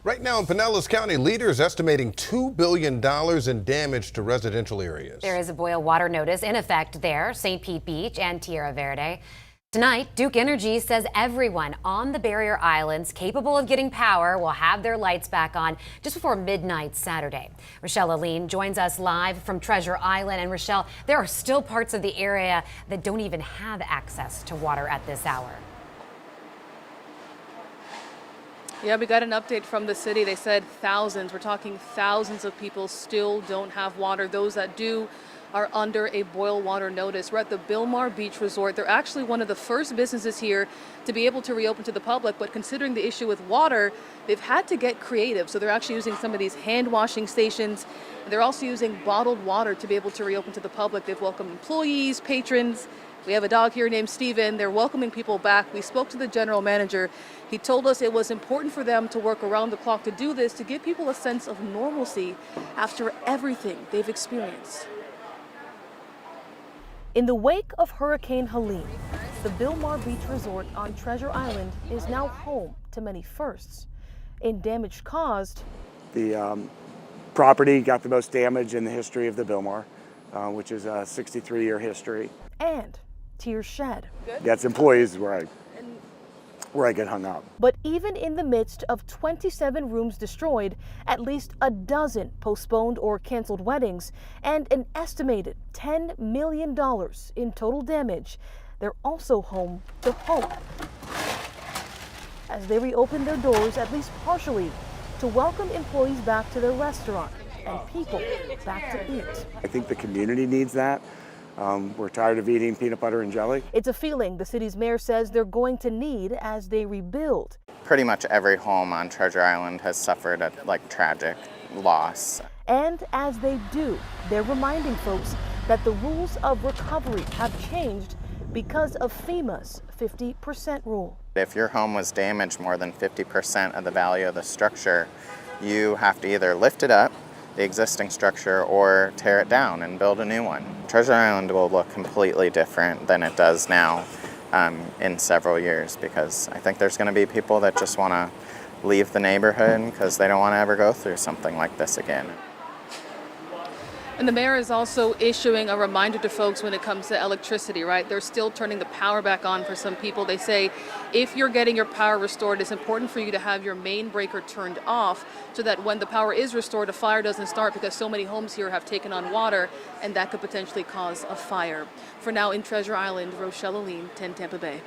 Right now in Pinellas County, leaders estimating $2 billion in damage to residential areas. There is a boil water notice in effect there, St. Pete Beach and Tierra Verde. Tonight, Duke Energy says everyone on the barrier islands capable of getting power will have their lights back on just before midnight Saturday. Helene joins us live from Treasure Island. And Rochelle, there are still parts of the area that don't even have access to water at this hour. Yeah, we got an update from the city. They said thousands, we're talking thousands of people still don't have water. Those that do are under a boil water notice. We're at the Bilmar Beach Resort. They're actually one of the first businesses here to be able to reopen to the public, but considering the issue with water, they've had to get creative. So they're actually using some of these hand washing stations. They're also using bottled water to be able to reopen to the public. They've welcomed employees, patrons. We have a dog here named Steven. They're welcoming people back. We spoke to the general manager. He told us it was important for them to work around the clock to do this, to give people a sense of normalcy after everything they've experienced. In the wake of Hurricane Helene, the Bilmar Beach Resort on Treasure Island is now home to many firsts. In damage caused, the property got the most damage in the history of the Bilmar, which is a 63-year history. And tears shed. That's employees where I get hung up. But even in the midst of 27 rooms destroyed, at least a dozen postponed or canceled weddings, and an estimated $10 million in total damage, they're also home to hope. As they reopen their doors, at least partially, to welcome employees back to their restaurant and people back to eat. I think the community needs that. We're tired of eating peanut butter and jelly. It's a feeling the city's mayor says they're going to need as they rebuild. Pretty much every home on Treasure Island has suffered a tragic loss. And as they do, they're reminding folks that the rules of recovery have changed because of FEMA's 50% rule. If your home was damaged more than 50% of the value of the structure, you have to either lift it up, the existing structure, or tear it down and build a new one. Treasure Island will look completely different than it does now in several years, because I think there's going to be people that just want to leave the neighborhood because they don't want to ever go through something like this again. And the mayor is also issuing a reminder to folks when it comes to electricity, right? They're still turning the power back on for some people. They say if you're getting your power restored, it's important for you to have your main breaker turned off so that when the power is restored, a fire doesn't start, because so many homes here have taken on water and that could potentially cause a fire. For now in Treasure Island, Helene, 10 Tampa Bay.